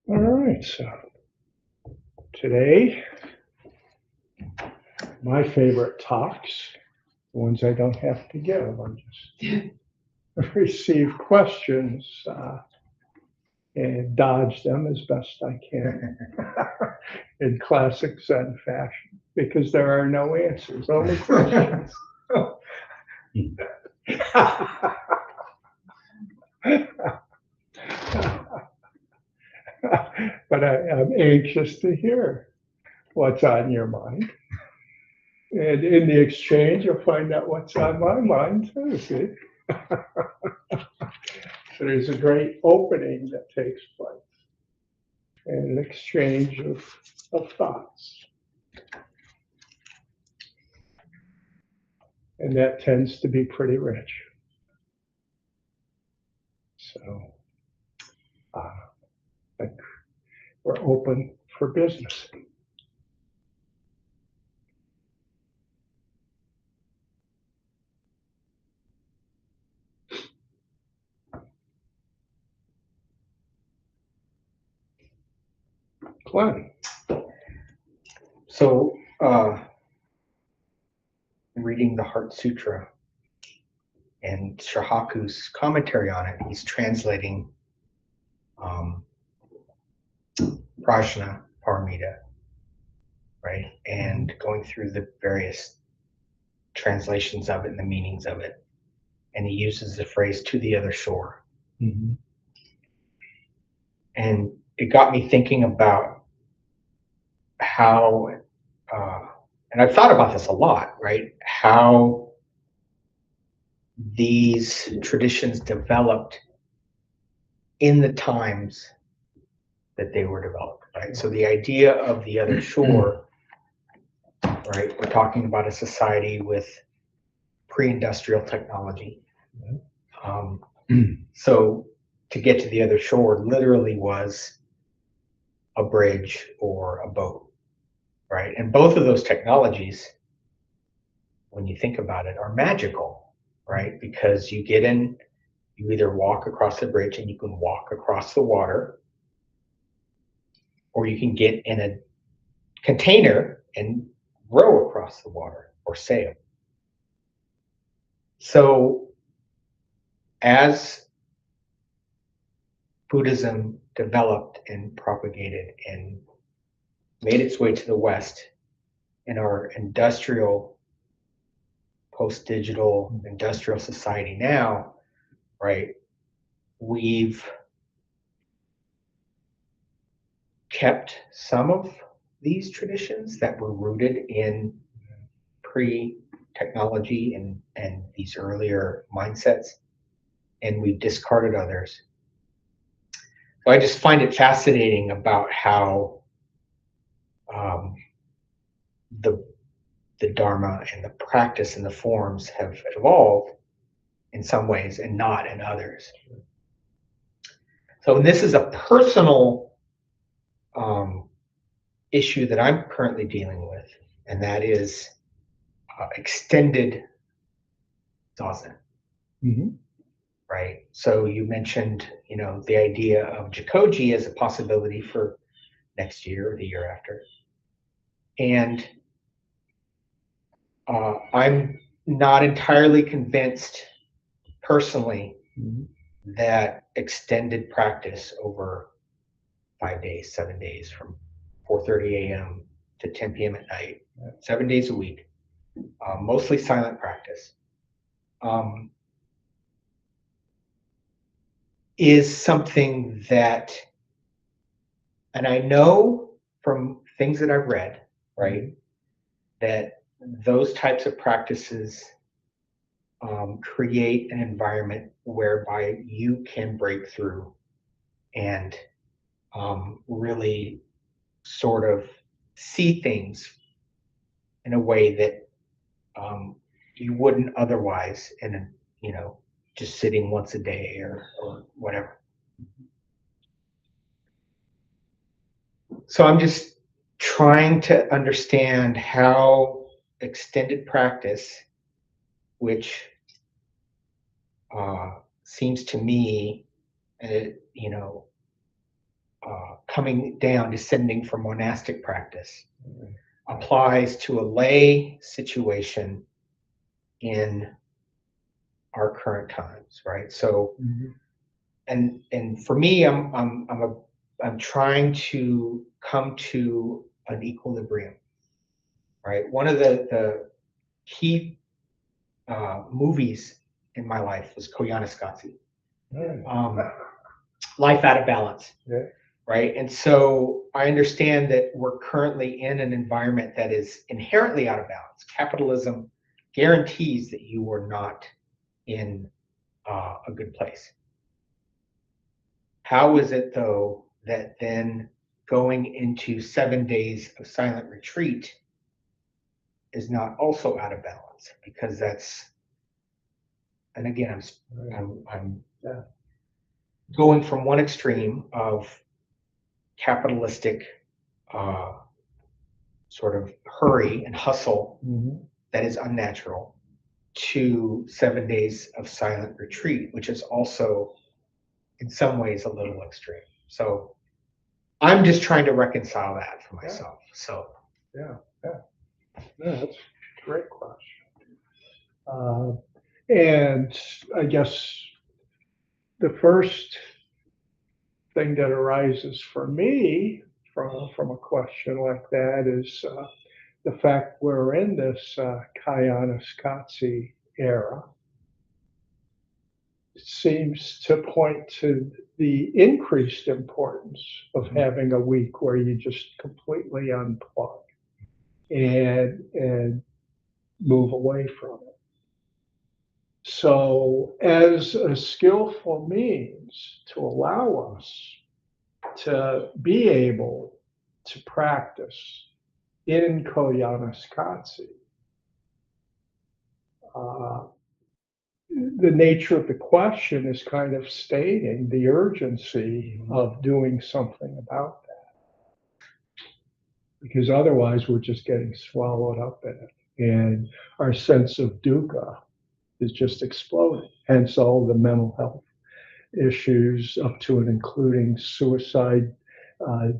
All right, so today, my favorite talks, the ones I don't have to give, I just receive questions and dodge them as best I can in classic Zen fashion because there are no answers, only questions. But I'm anxious to hear what's on your mind. And in the exchange, you'll find out what's on my mind too, see? So there's a great opening that takes place and an exchange of thoughts. And that tends to be pretty rich. So I think we're open for business. Glenn. So, reading the Heart Sutra and Shahaku's commentary on it, he's translating prajna, paramita, right? And going through the various translations of it and the meanings of it. And he uses the phrase "to the other shore." Mm-hmm. And it got me thinking about how, and I've thought about this a lot, right? How these traditions developed in the times that they were developed, right? So the idea of the other shore, right? We're talking about a society with pre-industrial technology. So to get to the other shore literally was a bridge or a boat, right? And both of those technologies, when you think about it, are magical, right? Because you get in, you either walk across the bridge and you can walk across the water, or you can get in a container and row across the water or sail. So as Buddhism developed and propagated and made its way to the West in our industrial, post-digital industrial society now, right, we've kept some of these traditions that were rooted in pre-technology and these earlier mindsets, and we've discarded others. So I just find it fascinating about how the Dharma and the practice and the forms have evolved in some ways and not in others. So this is a personal issue that I'm currently dealing with, and that is extended zazen. Mm-hmm. Right. So you mentioned, the idea of Jikoji as a possibility for next year or the year after, and I'm not entirely convinced personally that extended practice over 5 days, 7 days, from 4:30 a.m. to 10 p.m. at night, 7 days a week, mostly silent practice, is something that, and I know from things that I've read, right, that those types of practices create an environment whereby you can break through and really sort of see things in a way that you wouldn't otherwise in a, just sitting once a day or whatever. So I'm just trying to understand how extended practice, which seems to me, coming down, descending from monastic practice, applies to a lay situation in our current times, right? So, and for me, I'm trying to come to an equilibrium, right? One of the key movies in my life was Koyaanisqatsi, Life Out of Balance, Yeah. right? And so I understand that we're currently in an environment that is inherently out of balance. Capitalism guarantees that you are not in a good place. How is it, though, that then going into 7 days of silent retreat is not also out of balance? Because that's, and again, I'm going from one extreme of capitalistic sort of hurry and hustle that is unnatural to 7 days of silent retreat, which is also in some ways a little extreme. So I'm just trying to reconcile that for myself. So That's a great question. And I guess the first thing that arises for me from a question like that is the fact we're in this Koyaanisqatsi era. It seems to point to the increased importance of having a week where you just completely unplug and move away from it. So, as a skillful means to allow us to be able to practice in Koyaanisqatsi, the nature of the question is kind of stating the urgency of doing something about that. Because otherwise, we're just getting swallowed up in it. And our sense of dukkha is just exploding. Hence all the mental health issues up to and including suicide,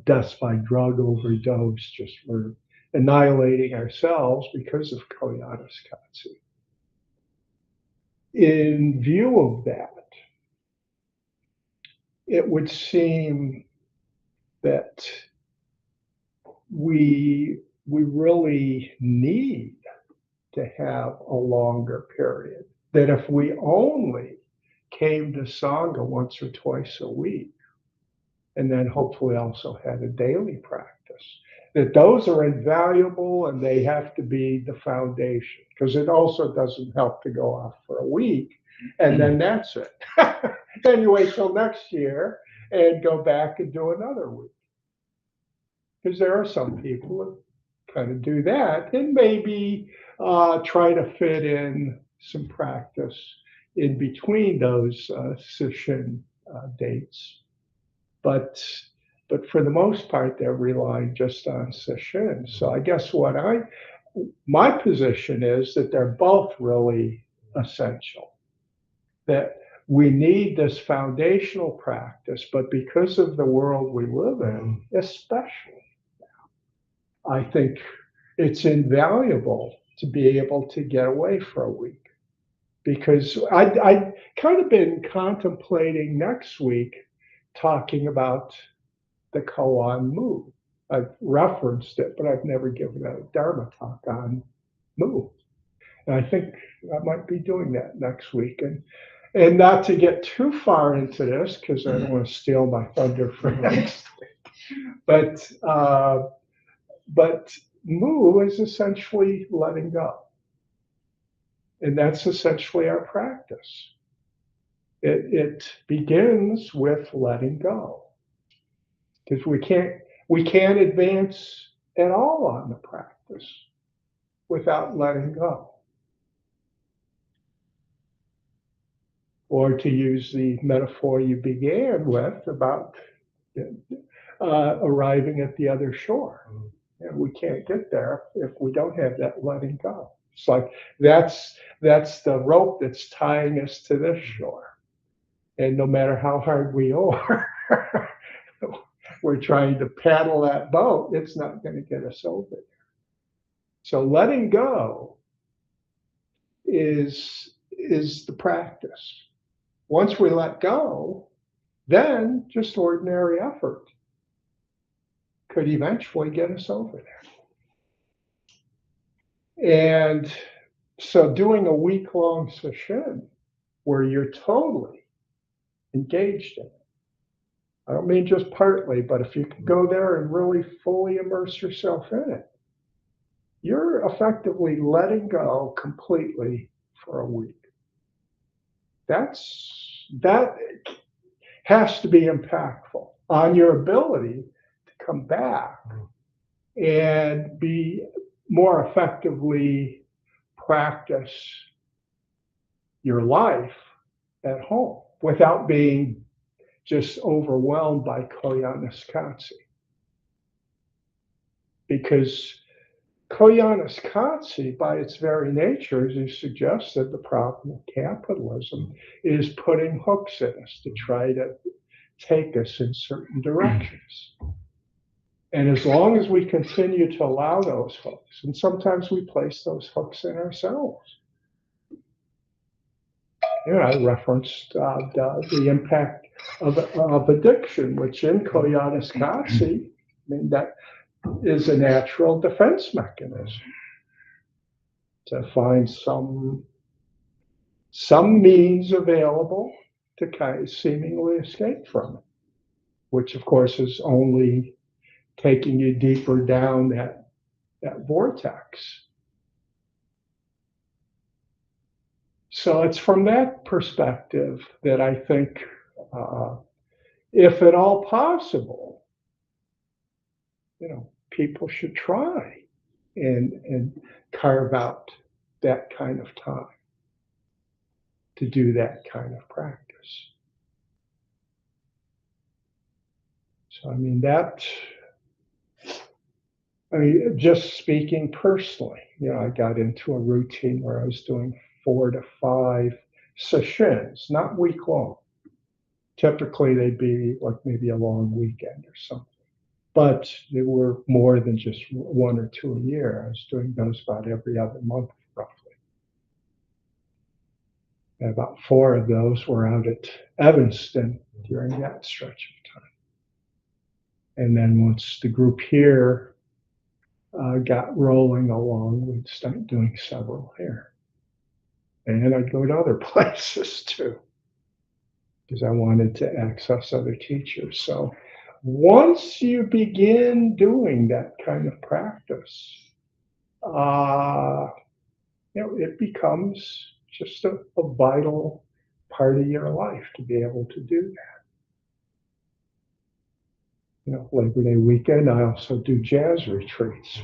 deaths by drug overdose. Just we're annihilating ourselves because of Koyaanisqatsi. In view of that, it would seem that we really need to have a longer period. That if we only came to Sangha once or twice a week, and then hopefully also had a daily practice, that those are invaluable and they have to be the foundation, because it also doesn't help to go off for a week and then that's it. Then you wait till next year and go back and do another week. Because there are some people that kind of do that and maybe try to fit in some practice in between those session dates. But for the most part, they're relying just on session. So I guess my position is that they're both really essential. That we need this foundational practice, but because of the world we live in, especially now, I think it's invaluable to be able to get away for a week. Because I kind of been contemplating next week talking about the koan move. I've referenced it, but I've never given a Dharma talk on move. And I think I might be doing that next week. And not to get too far into this, because I don't want to steal my thunder for next week. But move is essentially letting go. And that's essentially our practice. It begins with letting go. Because we can't advance at all on the practice without letting go. Or to use the metaphor you began with about arriving at the other shore. And we can't get there if we don't have that letting go. It's like that's the rope that's tying us to this shore. And no matter how hard we are, we're trying to paddle that boat, it's not going to get us over there. So letting go is the practice. Once we let go, then just ordinary effort could eventually get us over there. And so doing a week-long session where you're totally engaged in it. I don't mean just partly, but if you can go there and really fully immerse yourself in it, you're effectively letting go completely for a week. That has to be impactful on your ability to come back and be more effectively practice your life at home without being just overwhelmed by koan. Because koan, by its very nature, as you suggested, the problem of capitalism is putting hooks in us to try to take us in certain directions. And as long as we continue to allow those hooks, and sometimes we place those hooks in ourselves. I referenced the impact of addiction, which in koan, that is a natural defense mechanism to find some means available to kind of seemingly escape from it, which of course is only taking you deeper down that vortex. So it's from that perspective that I think, if at all possible, people should try and carve out that kind of time to do that kind of practice. So, just speaking personally, I got into a routine where I was doing 4 to 5 sessions, not week long. Typically, they'd be like maybe a long weekend or something. But they were more than just 1 or 2 a year. I was doing those about every other month, roughly. And about 4 of those were out at Evanston during that stretch of time. And then once the group here got rolling along, we'd start doing several here. And I'd go to other places too, because I wanted to access other teachers. So once you begin doing that kind of practice, it becomes just a vital part of your life to be able to do that. Labor Day weekend, I also do jazz retreats,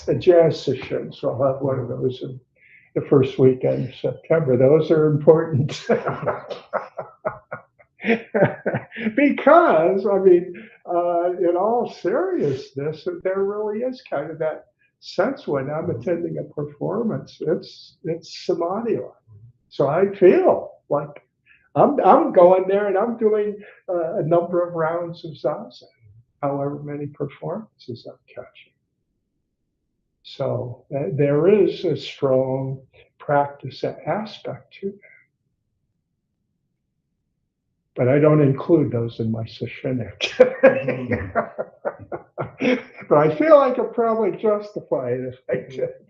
a jazz session. So I'll have one of those in the first weekend of September. Those are important. Because, in all seriousness, there really is kind of that sense when I'm attending a performance, it's samadhi-like. So I feel like I'm going there and I'm doing a number of rounds of zazen, however many performances I'm catching. So there is a strong practice aspect to that. But I don't include those in my session activity. But I feel I could probably justify it if I did.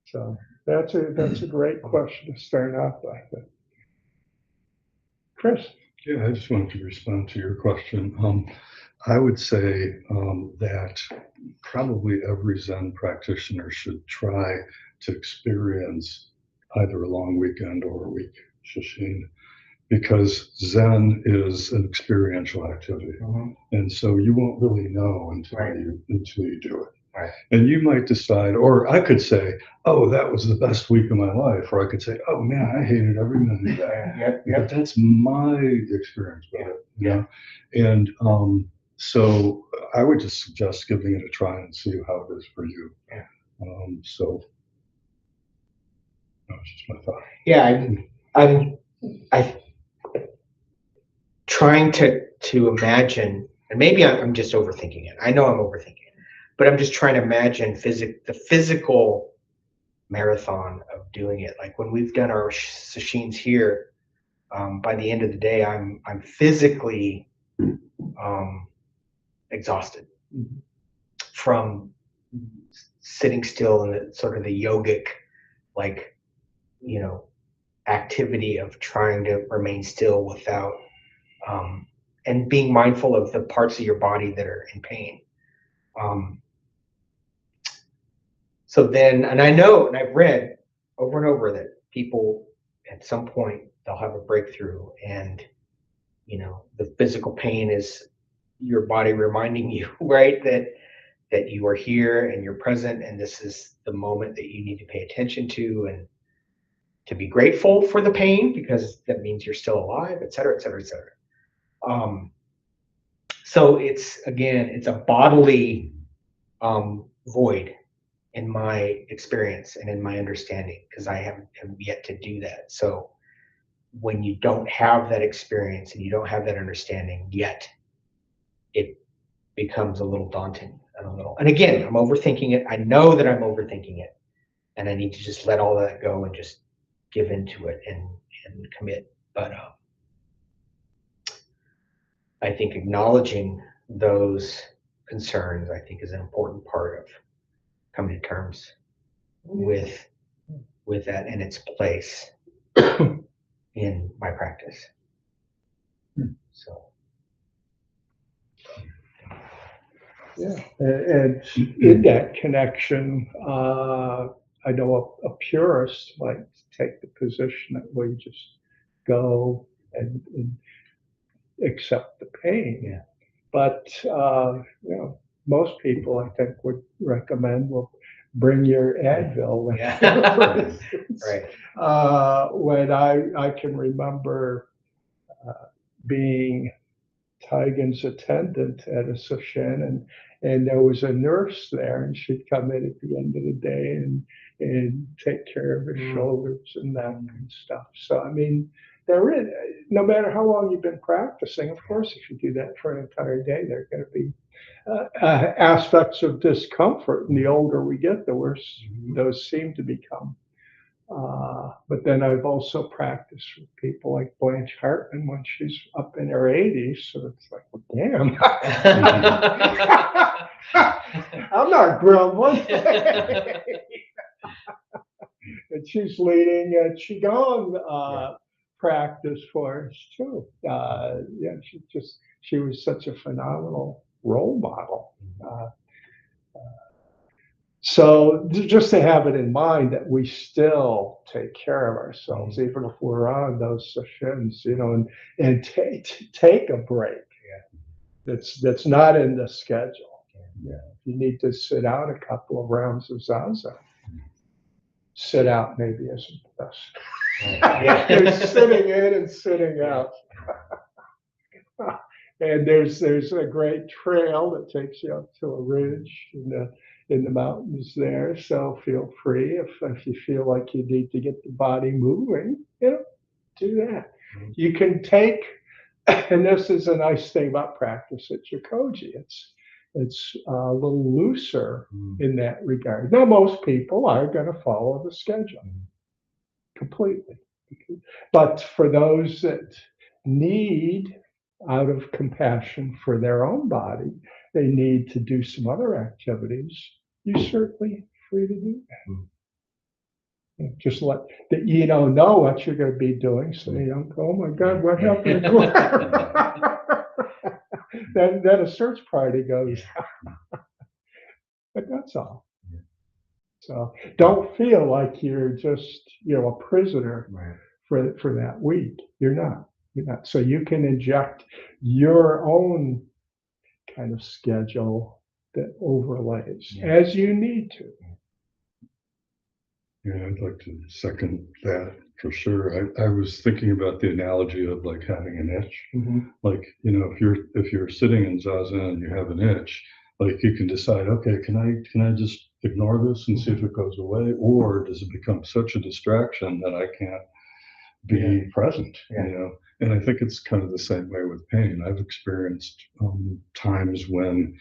So that's a great question to start out with. Chris? Yeah, I just wanted to respond to your question. I would say that probably every Zen practitioner should try to experience either a long weekend or a week sesshin, because Zen is an experiential activity, and so you won't really know until you do it. Right. And you might decide, or I could say, "Oh, that was the best week of my life," or I could say, "Oh man, I hated every minute of that." But that's my experience with it, And so I would just suggest giving it a try and see how it is for you. So that was just my thought. Yeah, I trying to imagine, and maybe I'm just overthinking it. I know I'm overthinking it, but I'm just trying to imagine the physical marathon of doing it. Like when we've done our sessions here, by the end of the day, I'm physically exhausted from sitting still in the sort of the yogic, like, activity of trying to remain still without, and being mindful of the parts of your body that are in pain. So then, and I know, and I've read over and over that people at some point they'll have a breakthrough, and the physical pain is your body reminding you, right, that you are here and you're present, and this is the moment that you need to pay attention to, and to be grateful for the pain because that means you're still alive, et cetera, et cetera, et cetera. So it's a bodily void in my experience and in my understanding, because I have yet to do that. So when you don't have that experience and you don't have that understanding yet, it becomes a little daunting and again, I'm overthinking it. I know that I'm overthinking it, and I need to just let all that go and just give into it and commit. But I think acknowledging those concerns, I think, is an important part of coming to terms with that and its place in my practice. So yeah, and in that connection, I know a purist might take the position that we just go and accept the pain. Yeah. But most people, I think, would recommend, well, bring your Advil. Yeah. For instance. Right. When I can remember being Tigan's attendant at a session, and there was a nurse there, and she'd come in at the end of the day and take care of his shoulders and neck and stuff. So I mean, no matter how long you've been practicing, of course, if you do that for an entire day, there are going to be aspects of discomfort. And the older we get, the worse those seem to become. But then I've also practiced with people like Blanche Hartman when she's up in her 80s. So it's like, well, damn. I'm not grumbling. And she's leading a Qigong practice for us too. She was such a phenomenal role model. So just to have it in mind that we still take care of ourselves, even if we're on those sessions, and take a break. That's not in the schedule. Yeah. You need to sit out a couple of rounds of Zazen. Sit out maybe isn't the best. There's sitting in and sitting out. And there's a great trail that takes you up to a ridge in the mountains there. So feel free if you feel like you need to get the body moving, do that. You can take, and this is a nice thing about practice at Jikoji. It's a little looser in that regard. Now, most people are going to follow the schedule completely. But for those that need, out of compassion for their own body, they need to do some other activities, you're certainly free to do that. Just let know what you're going to be doing, so you don't go, oh my God, what happened to Glenn? then a search party goes. But that's all. So don't feel like you're just a prisoner for that week. You're not. So you can inject your own kind of schedule that overlays as you need to. Yeah, I'd like to second that for sure. I was thinking about the analogy of like having an itch. Like, if you're sitting in Zazen and you have an itch, like you can decide, okay, can I just ignore this and see if it goes away? Or does it become such a distraction that I can't be present, And I think it's kind of the same way with pain. I've experienced times when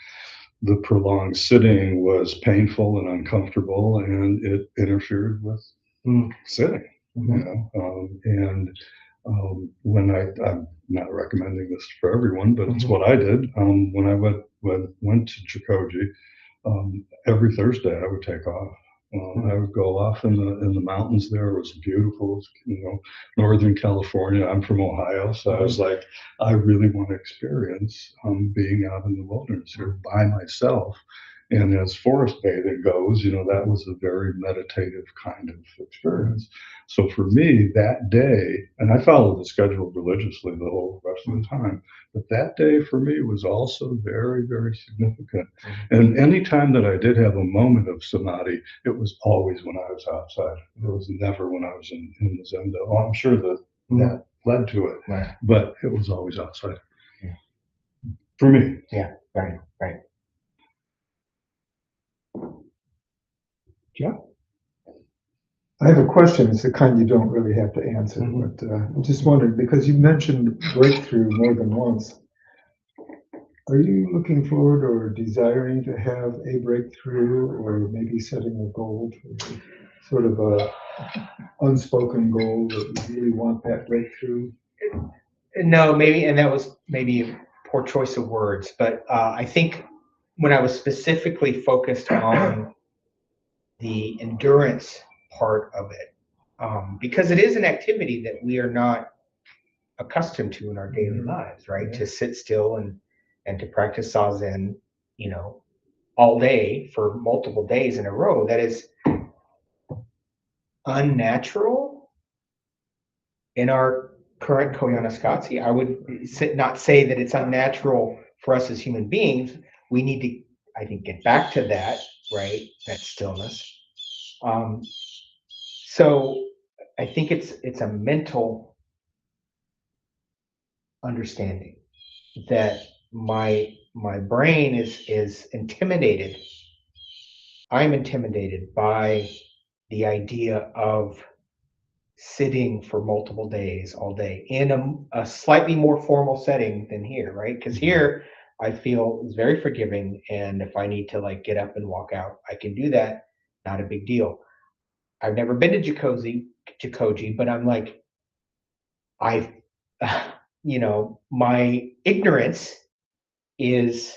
the prolonged sitting was painful and uncomfortable, and it interfered with sitting. When I'm not recommending this for everyone, but it's what I did. When I went to Chikoji, every Thursday I would take off. I would go off in the mountains there. It was beautiful, Northern California. I'm from Ohio, so I was like, I really want to experience being out in the wilderness here by myself. And as forest bathing goes, that was a very meditative kind of experience. So for me, that day, and I followed the schedule religiously the whole rest of the time, but that day for me was also very, very significant. And any time that I did have a moment of samadhi, it was always when I was outside. It was never when I was in the Zendo. Oh, I'm sure that led to it, Right. but it was always outside. Yeah. For me. Yeah, right. Yeah. I have a question. It's the kind you don't really have to answer, but I'm just wondering, because you mentioned breakthrough more than once. Are you looking forward or desiring to have a breakthrough, or maybe setting a goal, sort of a unspoken goal that you really want that breakthrough? No, maybe, and that was maybe a poor choice of words, but I think when I was specifically focused on the endurance part of it, because it is an activity that we are not accustomed to in our daily lives, right? To sit still and to practice zazen, all day for multiple days in a row, that is unnatural in our current koyanaskatsi. I would not say that it's unnatural for us as human beings. We need to, I think, get back to that, right? That stillness. So I think it's a mental understanding that my brain is intimidated. I'm intimidated by the idea of sitting for multiple days, all day, in a slightly more formal setting than here, right? Because here I feel is very forgiving, and if I need to get up and walk out, I can do that. Not a big deal. I've never been to Chikoji, but I'm like, my ignorance is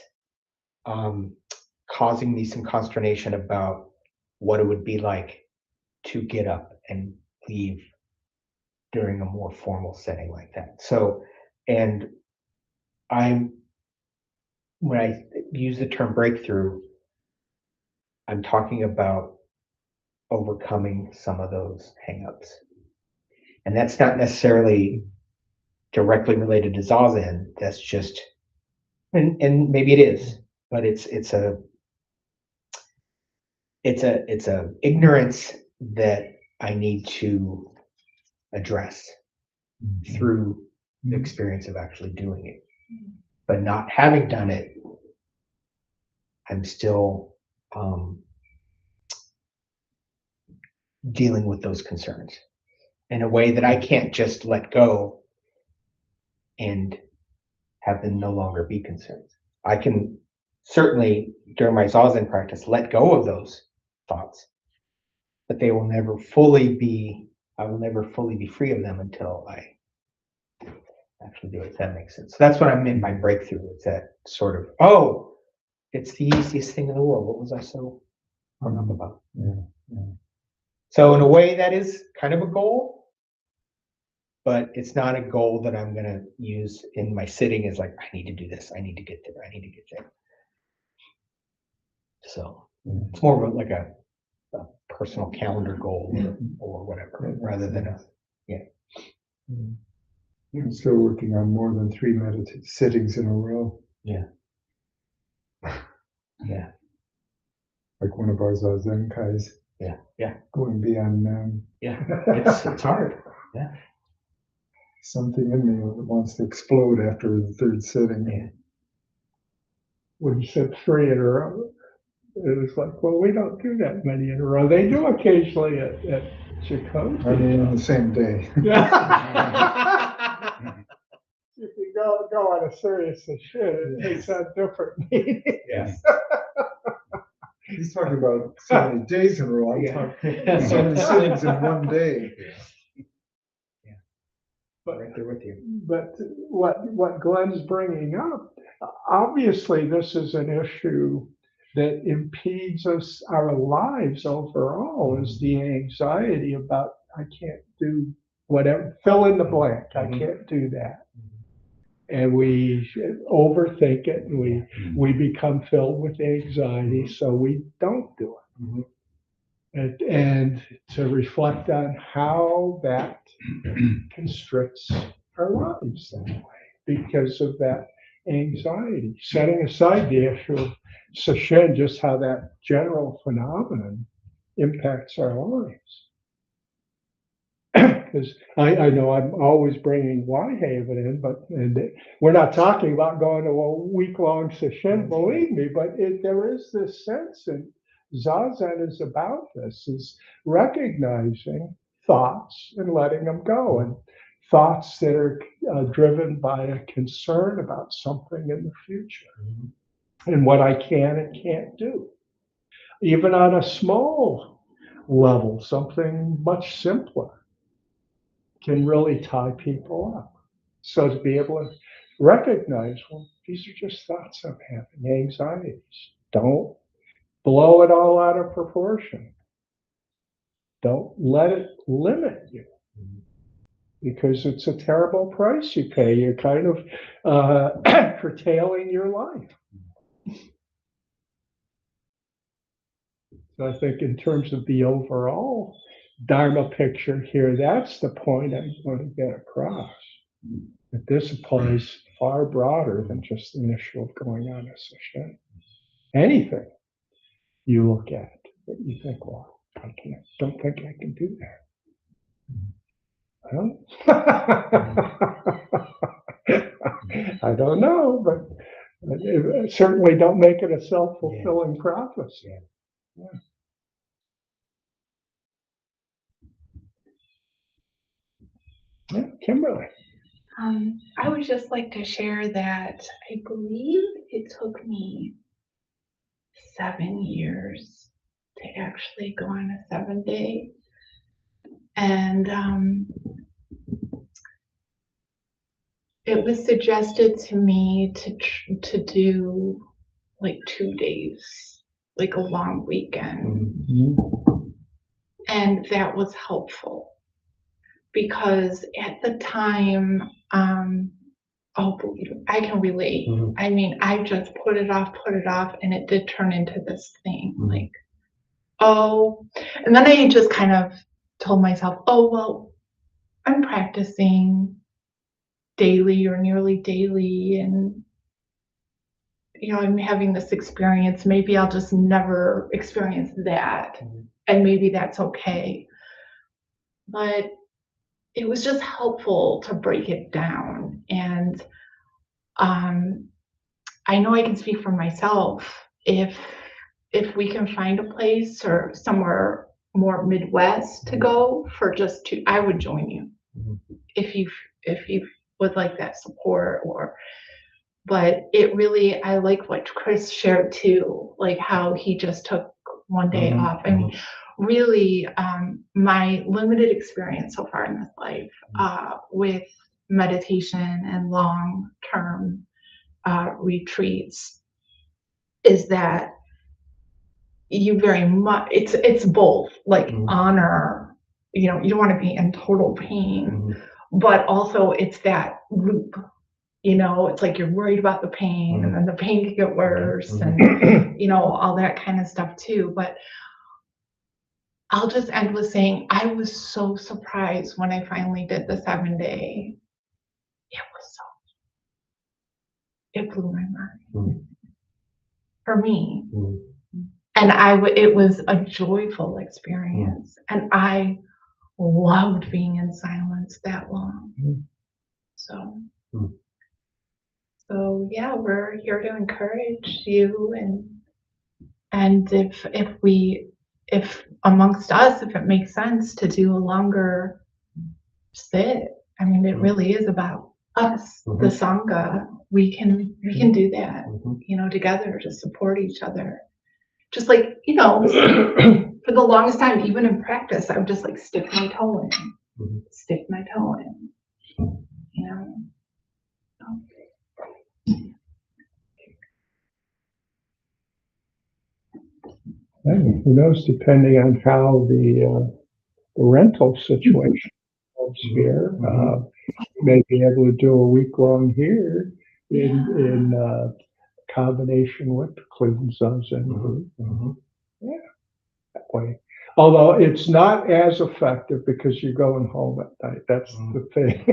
causing me some consternation about what it would be like to get up and leave during a more formal setting like that. So, and when I use the term breakthrough, I'm talking about overcoming some of those hangups. And that's not necessarily directly related to Zazen. That's just, and maybe it is, but it's a ignorance that I need to address through the experience of actually doing it. But not having done it, I'm still dealing with those concerns in a way that I can't just let go and have them no longer be concerns. I can certainly, during my Zazen practice, let go of those thoughts, but they will never fully be, I will never fully be free of them until I actually do it, if that makes sense. So that's what I meant by breakthrough. It's that sort of, oh, it's the easiest thing in the world. What was I so hung up about? So in a way, that is kind of a goal, but it's not a goal that I'm going to use in my sitting as like, I need to do this. I need to get there. I need to get there. So it's more of a personal calendar goal or whatever, rather than I'm still working on more than 3 meditative sittings in a row. Yeah. Like one of our Zazen Kais. Yeah. Going beyond man. Yeah. It's hard. Yeah. Something in me that wants to explode after the 3rd sitting. Yeah. When you said 3 in a row, it was like, well, we don't do that many in a row. They do occasionally at Chikoji. I mean, on the same day. Yeah. go on a serious shit, it takes on different meanings. Yeah. He's talking about so many days in a row. I'm talking so many sittings in one day. But, Right there with you. but what Glenn's bringing up, obviously this is an issue that impedes our lives overall, is the anxiety about, I can't do whatever, fill in the blank, I can't do that. And we overthink it, and we become filled with anxiety, so we don't do it. And to reflect on how that constricts our lives that way because of that anxiety. Setting aside the issue of sesshin, just how that general phenomenon impacts our lives. Because I know I'm always bringing Whitehaven in, but we're not talking about going to a week-long sesshin, believe me, but there is this sense, and Zazen is about this, is recognizing thoughts and letting them go, and thoughts that are driven by a concern about something in the future and what I can and can't do. Even on a small level, something much simpler can really tie people up. So to be able to recognize, well, these are just thoughts I'm having, anxieties. Don't blow it all out of proportion. Don't let it limit you, because it's a terrible price you pay. You're kind of curtailing your life. So I think in terms of the overall Dharma picture here, that's the point I want to get across. That this applies far broader than just the issue of going on a session. Anything you look at that you think, well, I don't think I can do that. I don't know, but certainly don't make it a self-fulfilling prophecy. Yeah. Yeah, Kimberly. I would just like to share that I believe it took me 7 years to actually go on a 7-day. And it was suggested to me to do like 2 days, like a long weekend. And that was helpful. Because at the time, oh, I can relate. I mean, I just put it off, and it did turn into this thing, like, oh, and then I just kind of told myself, oh, well, I'm practicing daily or nearly daily, and, you know, I'm having this experience. Maybe I'll just never experience that, and maybe that's okay. But it was just helpful to break it down. And I know I can speak for myself. If we can find a place or somewhere more Midwest to go for just 2, I would join you. If you would like that support, but it really, I like what Chris shared too, like how he just took 1 day off. I mean, really, my limited experience so far in this life with meditation and long-term retreats is that you very much, it's both, like honor, you know, you don't want to be in total pain, but also it's that loop. You know, it's like you're worried about the pain, and then the pain can get worse, and, you know, all that kind of stuff too. But I'll just end with saying I was so surprised when I finally did the 7-day. It blew my mind for me. And it was a joyful experience. And I loved being in silence that long. So yeah, we're here to encourage you, and if amongst us, if it makes sense to do a longer sit, I mean, it really is about us, the Sangha, we can do that, Mhm. together to support each other. Just like, for the longest time, even in practice, I would just like stick my toe in, stick my toe in, you know. And who knows, depending on how the rental situation goes here, you may be able to do a week long here in combination with Cleveland Zendo. Yeah, that way. Although it's not as effective because you're going home at night. That's the thing.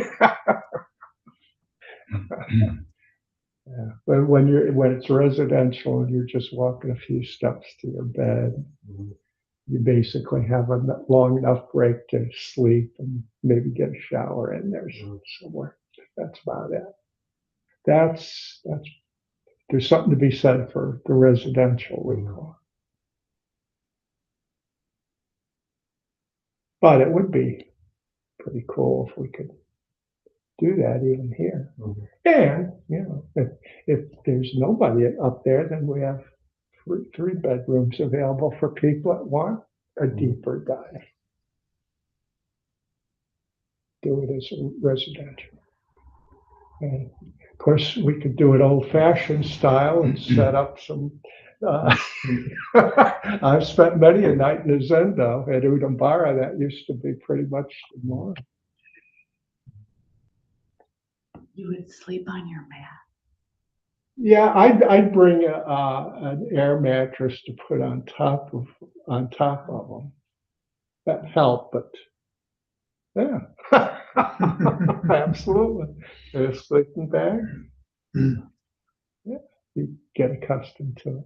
Yeah. But when it's residential and you're just walking a few steps to your bed, you basically have a long enough break to sleep and maybe get a shower in there somewhere. That's about it. That's there's something to be said for the residential recall. But it would be pretty cool if we could do that even here. And, if there's nobody up there, then we have three bedrooms available for people that want a deeper dive. Do it as a residential. And of course, we could do it old-fashioned style and set up some. I've spent many a night in the Zendo at Udambara. That used to be pretty much the norm. You would sleep on your mat. Yeah, I'd bring an air mattress to put on top of them. That helped, but yeah, absolutely. And a sleeping bag. Yeah, you get accustomed to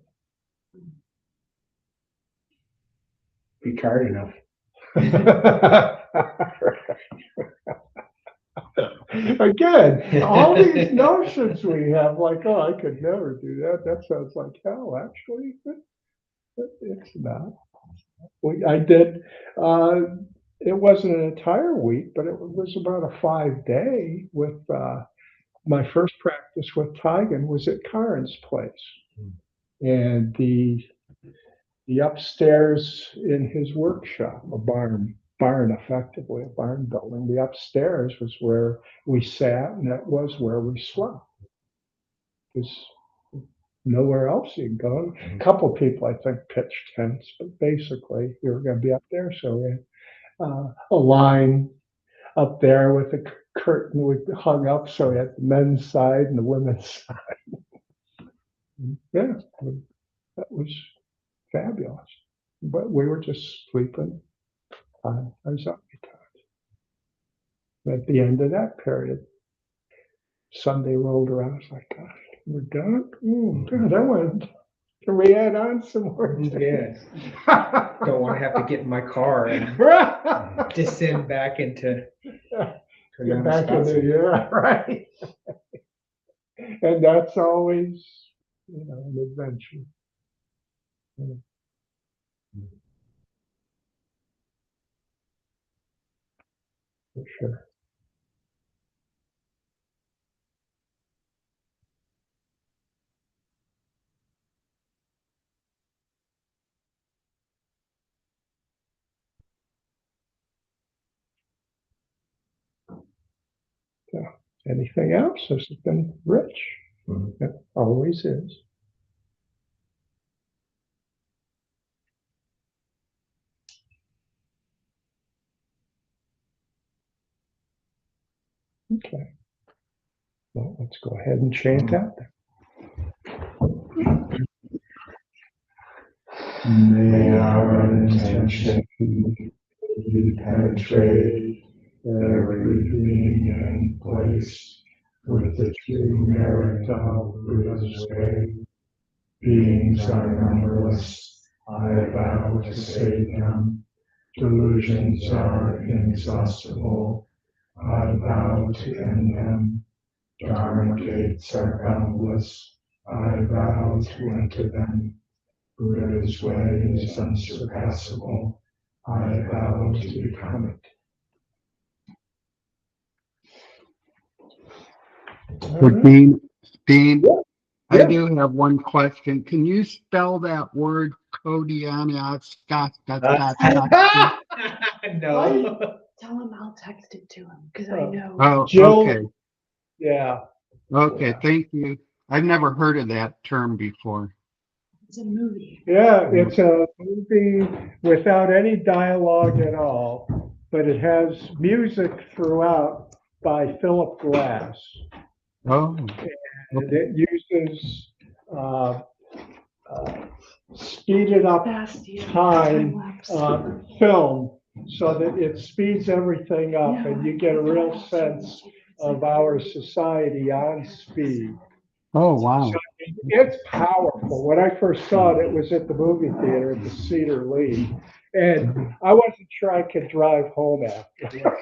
Be tired enough. it. Again, all these notions we have, like, oh, I could never do that. That sounds like hell. Actually, it's not. I did. It wasn't an entire week, but it was about a 5-day with my first practice with Tigan was at Karen's place. And the upstairs in his workshop, a barn effectively, a barn building, the upstairs was where we sat and that was where we slept. There's nowhere else you can go. A couple of people, I think, pitched tents, but basically you were going to be up there. So we had a line up there with a curtain we hung up, so we had the men's side and the women's side. Yeah, that was fabulous. But we were just sleeping on our zombie times. At the end of that period, Sunday rolled around. I was like, gosh, we're done? God, I wanted to add on some more. Yes. Don't want to have to get in my car and descend back into. Get back into, yeah, right. And that's always, an adventure. For sure. So, anything else? This has been rich. It always is. Okay. Well, let's go ahead and chant out there. May our intention penetrate every being and place with the true merit of Buddha's way. Beings are numberless, I vow to save them. Delusions are inexhaustible, I vow to end them. Dharma gates are boundless, I vow to enter them. Buddha's way is unsurpassable, I vow to become it. All right. Dean, I Yeah. do have one question. Can you spell that word Kodiana? No. Tell him I'll text it to him, because I Oh. know. Oh, Jill- okay. Yeah. Okay, Yeah. thank you. I've never heard of that term before. It's a movie. Yeah, it's a movie without any dialogue at all, but it has music throughout by Philip Glass. Oh, And it uses speeded up time film so that it speeds everything up and you get a real sense of our society on speed. oh, wow. So it's powerful. When I first saw it, it was at the movie theater at the Cedar Lee. And I wasn't sure I could drive home after.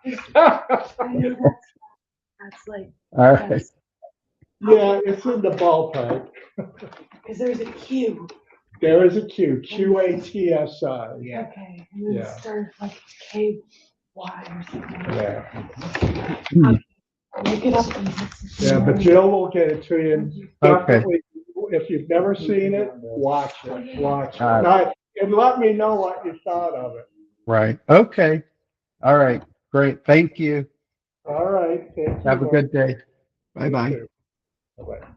I know that's like, All right. Yeah, it's in the ballpark. because there's a Q. There is a Q, QATSI. Yeah. Okay, and then Yeah. it starts like KY or something. Yeah. Look it up. And Yeah, but Jill will get it to you. And Okay. definitely, if you've never seen it, watch it. Watch it. All right. And let me know what you thought of it. Right. Okay. All right. Great. Thank you. All right. Thank you. Have a good day. You Bye-bye. too. Bye-bye.